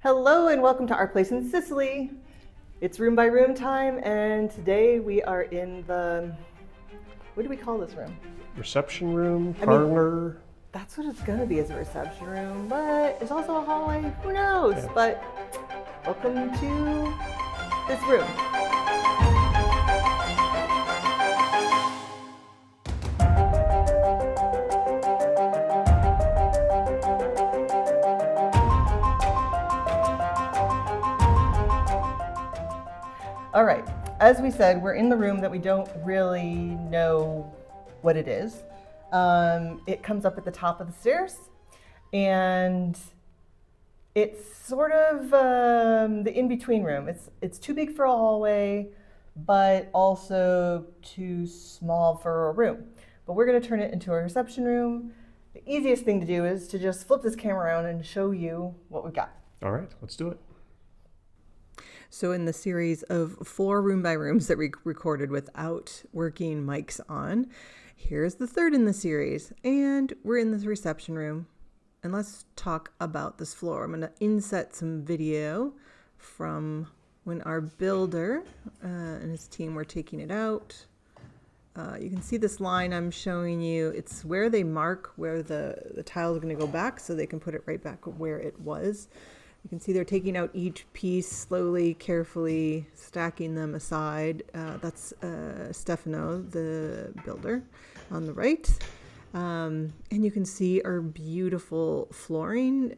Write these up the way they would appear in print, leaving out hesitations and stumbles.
Hello and welcome to our place in Sicily. It's room by room time, and today we are in the, what do we call this room? Reception room, parlor. That's what it's gonna be, as a reception room, but it's also a hallway, who knows? Yeah. But welcome to this room. All right, as we said, we're in the room that we don't really know what it is. It comes up at the top of the stairs, and it's sort of the in-between room. It's too big for a hallway, but also too small for a room. But we're gonna turn it into a reception room. The easiest thing to do is to just flip this camera around and show you what we've got. All right, let's do it. So in the series of 4 room by rooms that we recorded without working mics on, here's the third in the series, and we're in this reception room. And let's talk about this floor. I'm going to inset some video from when our builder and his team were taking it out. You can see this line I'm showing you. It's where they mark where the tile is going to go back so they can put it right back where it was. You can see they're taking out each piece slowly, carefully, stacking them aside. That's Stefano, the builder, on the right. And you can see our beautiful flooring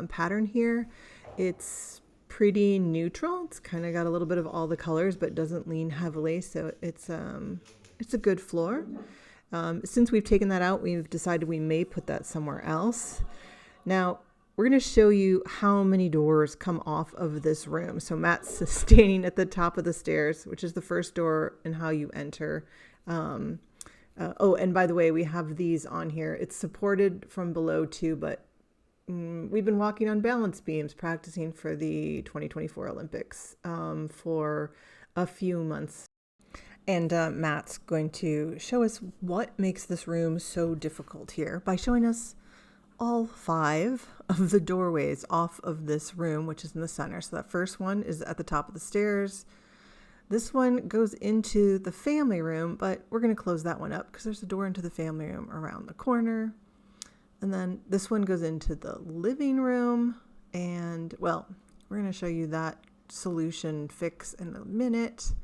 pattern here. It's pretty neutral. It's kind of got a little bit of all the colors, but doesn't lean heavily. So it's a good floor. Since we've taken that out, we've decided we may put that somewhere else. Now, we're going to show you how many doors come off of this room. So Matt's standing at the top of the stairs, which is the first door, and how you enter. Oh, and by the way, we have these on here. It's supported from below too, but we've been walking on balance beams practicing for the 2024 Olympics for a few months. And Matt's going to show us what makes this room so difficult here by showing us all 5 of the doorways off of this room, which is in the center. So that first one is at the top of the stairs. This one goes into the family room, but we're going to close that one up because there's a door into the family room around the corner. And then this one goes into the living room. And well, we're going to show you that solution fix in a minute.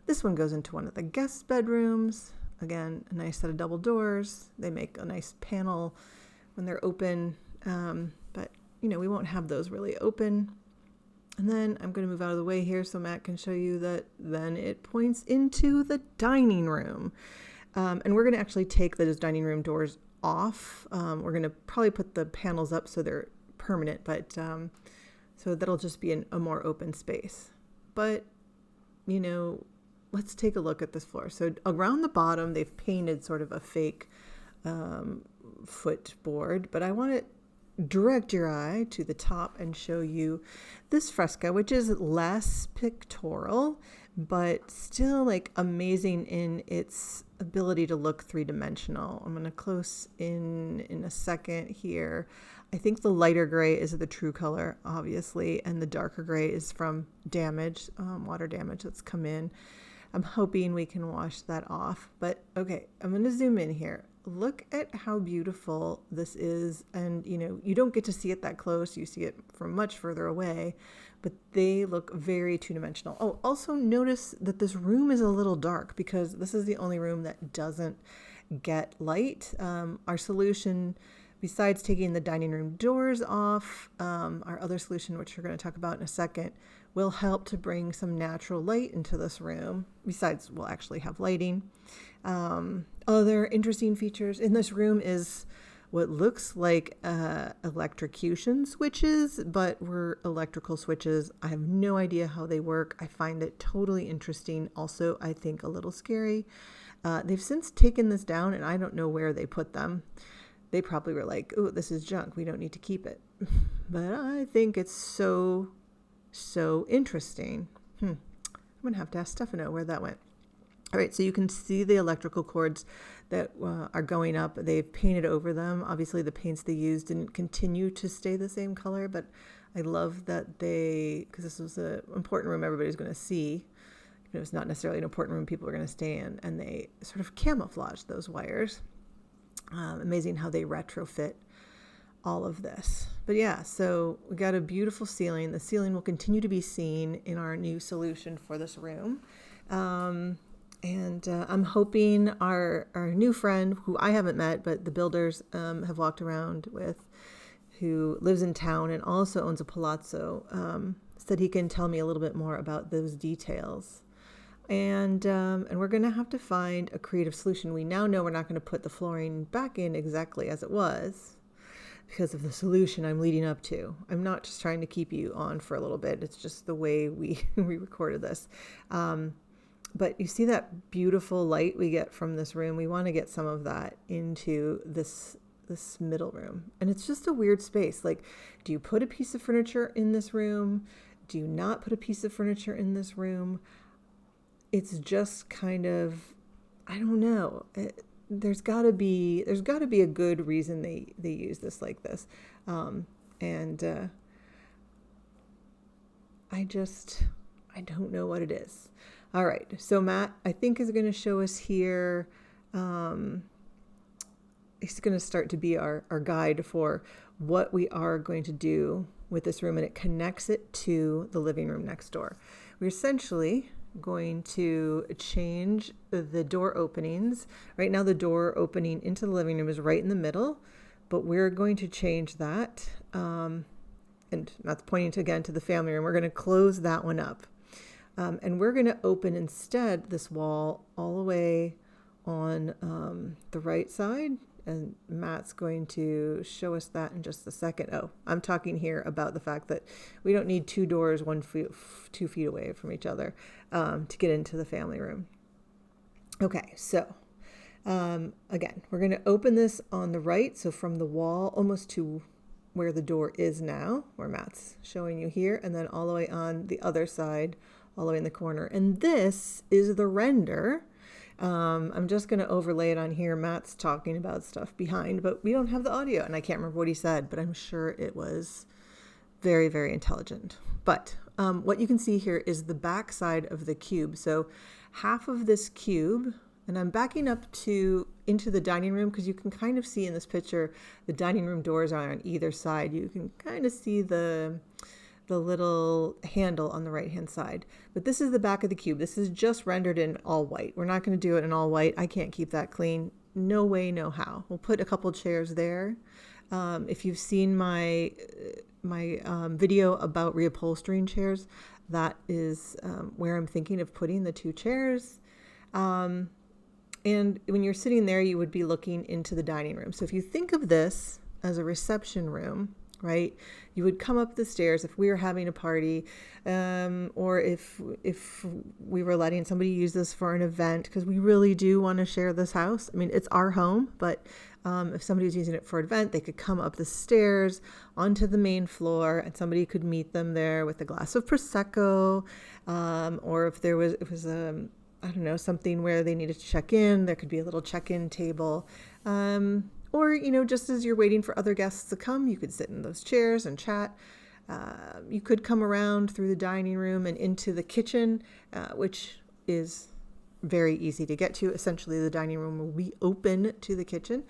This one goes into one of the guest bedrooms. Again, a nice set of double doors. They make a nice panel when they're open, but we won't have those really open. And then I'm going to move out of the way here so Matt can show you that then it points into the dining room. And we're going to actually take those dining room doors off. We're going to probably put the panels up so they're permanent, but so that'll just be a more open space. But, let's take a look at this floor. So around the bottom, they've painted sort of a fake footboard, but I want to direct your eye to the top and show you this fresco, which is less pictorial, but still like amazing in its ability to look 3-dimensional. I'm going to close in a second here. I think the lighter gray is the true color, obviously, and the darker gray is from damage, water damage that's come in. I'm hoping we can wash that off, but okay, I'm going to zoom in here. Look at how beautiful this is. And, you don't get to see it that close. You see it from much further away, but they look very 2-dimensional. Oh, also notice that this room is a little dark because this is the only room that doesn't get light. Our solution, besides taking the dining room doors off, our other solution, which we're going to talk about in a second, will help to bring some natural light into this room. Besides, we'll actually have lighting. Other interesting features in this room is what looks like electrocution switches, but were electrical switches. I have no idea how they work. I find it totally interesting. Also, I think a little scary. They've since taken this down, and I don't know where they put them. They probably were like, "Oh, this is junk. We don't need to keep it." But I think it's so interesting. I'm going to have to ask Stefano where that went. All right, so you can see the electrical cords that are going up. They've painted over them. Obviously, the paints they used didn't continue to stay the same color, but I love that because this was an important room everybody's going to see. It was not necessarily an important room people are going to stay in, and they sort of camouflage those wires. Amazing how they retrofit all of this. But yeah, so we got a beautiful ceiling. The ceiling will continue to be seen in our new solution for this room. And I'm hoping our new friend, who I haven't met, but the builders have walked around with, who lives in town and also owns a palazzo, said he can tell me a little bit more about those details. And we're going to have to find a creative solution. We now know we're not going to put the flooring back in exactly as it was because of the solution I'm leading up to. I'm not just trying to keep you on for a little bit. It's just the way we recorded this. But you see that beautiful light we get from this room? We want to get some of that into this middle room. And it's just a weird space. Like, do you put a piece of furniture in this room? Do you not put a piece of furniture in this room? It's just kind of, I don't know. There's got to be a good reason they use this like this. I don't know what it is. All right. So Matt, I think, is going to show us here. He's going to start to be our guide for what we are going to do with this room, and it connects it to the living room next door. We're essentially going to change the door openings. Right now, the door opening into the living room is right in the middle, but we're going to change that. And that's pointing again to the family room. We're going to close that one up. And we're going to open instead this wall all the way on the right side. And Matt's going to show us that in just a second. Oh, I'm talking here about the fact that we don't need two doors 2 feet away from each other to get into the family room. Okay, so again, we're going to open this on the right. So from the wall almost to where the door is now, where Matt's showing you here, and then all the way on the other side, all the way in the corner. And this is the render. I'm just going to overlay it on here. Matt's talking about stuff behind, but we don't have the audio, and I can't remember what he said, but I'm sure it was very, very intelligent. But what you can see here is the back side of the cube. So half of this cube, and I'm backing up into the dining room because you can kind of see in this picture the dining room doors are on either side. You can kind of see the little handle on the right hand side. But this is the back of the cube. This is just rendered in all white. We're not going to do it in all white. I can't keep that clean. No way, no how. We'll put a couple chairs there. If you've seen my video about reupholstering chairs, that is where I'm thinking of putting the 2 chairs. And when you're sitting there, you would be looking into the dining room. So if you think of this as a reception room, right? You would come up the stairs if we were having a party, or if we were letting somebody use this for an event, because we really do want to share this house. I mean, it's our home, but if somebody was using it for an event, they could come up the stairs onto the main floor, and somebody could meet them there with a glass of Prosecco, or if it was I don't know, something where they needed to check in, there could be a little check-in table. Or, just as you're waiting for other guests to come, you could sit in those chairs and chat. You could come around through the dining room and into the kitchen, which is very easy to get to. Essentially, the dining room will be open to the kitchen.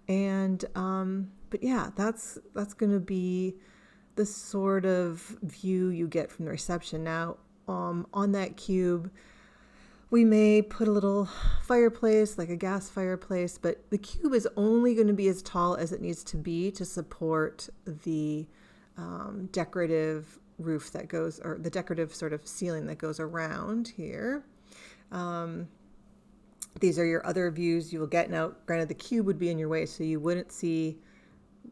And, but yeah, that's going to be the sort of view you get from the reception. Now, on that cube, we may put a little fireplace, like a gas fireplace, but the cube is only going to be as tall as it needs to be to support the decorative roof that goes, or the decorative sort of ceiling that goes around here. These are your other views you will get. Now, granted, the cube would be in your way, so you wouldn't see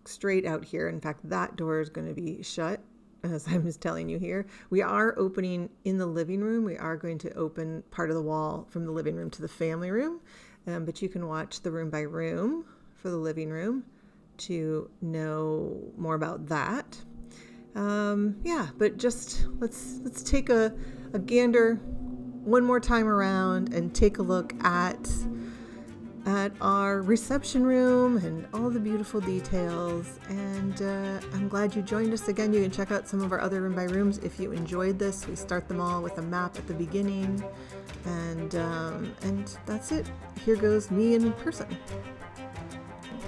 straight out here. In fact, that door is going to be shut, as I was telling you here. We are opening in the living room. We are going to open part of the wall from the living room to the family room, but you can watch the room by room for the living room to know more about that. But just let's take a gander one more time around and take a look at at our reception room and all the beautiful details. And I'm glad you joined us again. You can check out some of our other room by rooms if you enjoyed this. We start them all with a map at the beginning, and that's it. Here goes me in person.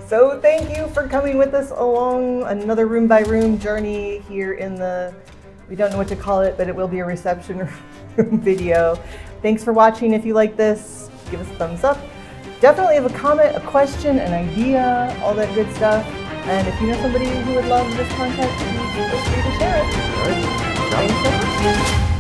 So thank you for coming with us along another room by room journey here in the, we don't know what to call it, but it will be a reception room video. Thanks for watching. If you like this, give us a thumbs up. Definitely have a comment, a question, an idea, all that good stuff. And if you know somebody who would love this content, please feel free to share it. All right. Thanks so much.